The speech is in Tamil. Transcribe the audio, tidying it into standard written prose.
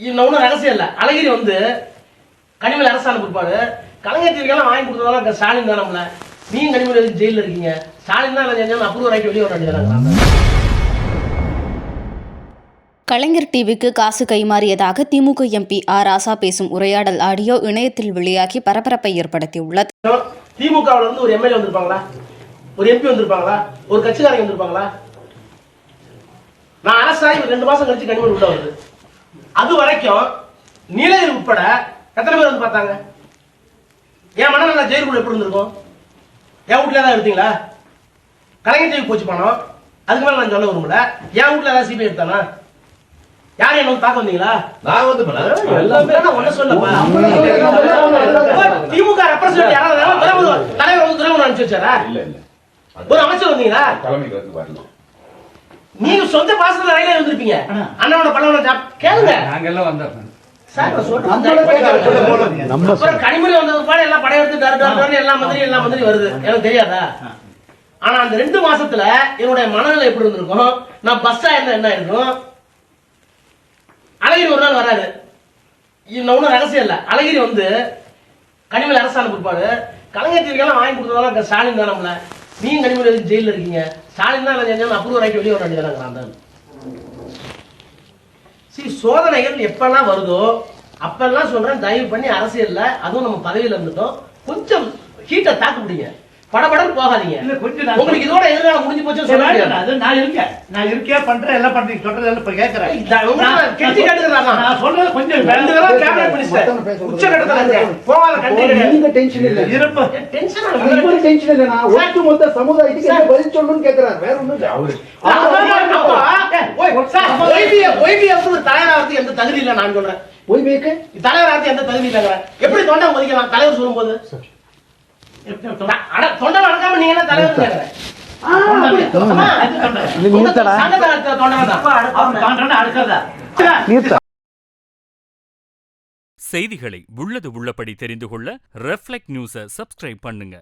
ஒன்றும் ரகசியம் இல்லை. அழகிரி வந்து கனிமொழி அரசாணை பிற்பாடு கலைஞர் டிவிக்கெல்லாம் வாங்கி கொடுத்ததெல்லாம் ஸ்டாலின் தான். நம்மள நீங்க கனிமொழி ஜெயிலில் இருக்கீங்க, ஸ்டாலின் தான் செஞ்சாலும் அப்ரூவ் ஆகிட்டு வெளியே வர வேண்டியதாங்க. கலைஞர் டிவிக்கு காசு கைமாறியதாக திமுக எம்பி ஆர் ராசா பேசும் உரையாடல் ஆடியோ இணையத்தில் வெளியாகி பரபரப்பை ஏற்படுத்தியுள்ளது. திமுகவில் இருந்து ஒரு எம்எல்ஏ வந்திருப்பாங்களா, ஒரு எம்பி வந்திருப்பாங்களா, ஒரு கட்சிக்காரங்க வந்திருப்பாங்களா? நான் அரசாணை 2 மாசம் கழிச்சு கனிமொழி உள்ள வருது. அது வரைக்கும் நீலகிரி உட்பட எத்தனை பேர் வந்து பார்த்தாங்க? என் மனநல ஜெயிலுக்குள்ள எப்படி இருந்திருக்கும்? என் வீட்டுல ஏதாவது எடுத்தீங்களா? கலைஞர் டிவி போச்சு பணம், அதுக்கு மேல நான் சொல்ல விரும்பல. என் வீட்டுல ஏதாவது சிபிஐ எடுத்தானா? யாரும் என்ன தாக்க வந்தீங்களா? நான் வந்து ஒண்ணு சொல்லப்பா. திமுக ரெப்ரசன்ட் யாராவது தலைவர் வந்து துறைமுகம் அனுப்பிச்சு வச்சாரா? ஒரு அமைச்சர் வந்தீங்களா? நீங்க சொந்த பாசத்துல ரயில இருந்திருப்பீங்க. அண்ணாவோட பல்லவன கேளுங்க. நாங்கெல்லாம் வந்தோம் சார். கனிமொழி வந்த பாடு எல்லாம் படையெடுத்து எல்லா மந்திரி வருது, எனக்கு தெரியாதா? ஆனா அந்த 2 மாசத்துல என்னுடைய மனநிலை எப்படி இருந்திருக்கும்? நான் பஸ் ஆயிருந்தா என்ன இருக்கும்? அழகிரி ஒரு நாள் வராரு. ஒன்றும் ரகசியம் இல்லை. அழகிரி வந்து கனிமொழி அரசாணை பிற்பாடு கலைஞர் டிவிக்கெல்லாம் வாங்கி கொடுத்ததெல்லாம் ஸ்டாலின் தான். நம்மள நீங்க கனிமொழி ஜெயிலில் இருக்கீங்க, ஸ்டாலின் தான் செஞ்சாலும் அப்ரூவ் ஆகிட்டு வெளியே வர வேண்டியதாங்க. சோதனைகள் எப்பெல்லாம் வருதோ அப்பெல்லாம் சொல்றேன், தயவு பண்ணி அரசியல்ல, அதுவும் நம்ம பதவியில இருந்துட்டோம், கொஞ்சம் ஹீட்டை தாக்கு பிடிங்க, படபடன்னு போகாதீங்க. உங்களுக்கு இதோட எதிர்காலம் முடிஞ்சு போச்சு சொல்ல முடியாது. நான் இருக்கேன் பண்றேன், எல்லாம் பண்றீங்க, சொல்றது இப்ப கேட்கிறேன். கெட்டி காட்டுறாங்க. நான் சொல்றது கொஞ்சம் கேபினட் மினிஸ்டர் உச்சகட்டத்துல போகாத கண்ட்ரி கிடையாது. நீங்க டென்ஷன் இல்ல, இருப்பு டென்ஷன் இல்ல. நான் ஒட்டுமொத்த சமுதாயத்துக்கு என்ன பதில் சொல்லணும்னு கேக்குறாரு, வேற ஒண்ணும் இல்ல. அவரு தலைவராக எந்த தகுதி இல்ல. நான் சொல்றேன், ஓய்வேக்கு தலைவராக எந்த தகுதி இல்ல. எப்படி தொண்டை மதிக்கலாம் தலைவர் சொல்லும் போது? தொண்டை வணக்காம நீங்க என்ன தலைவர் கேக்குறேன்? செய்திகளை உள்ளது உள்ளபடி தெரிந்து கொள்ள ரெஃப்ளெக்ட் நியூஸை சப்ஸ்கிரைப் பண்ணுங்க.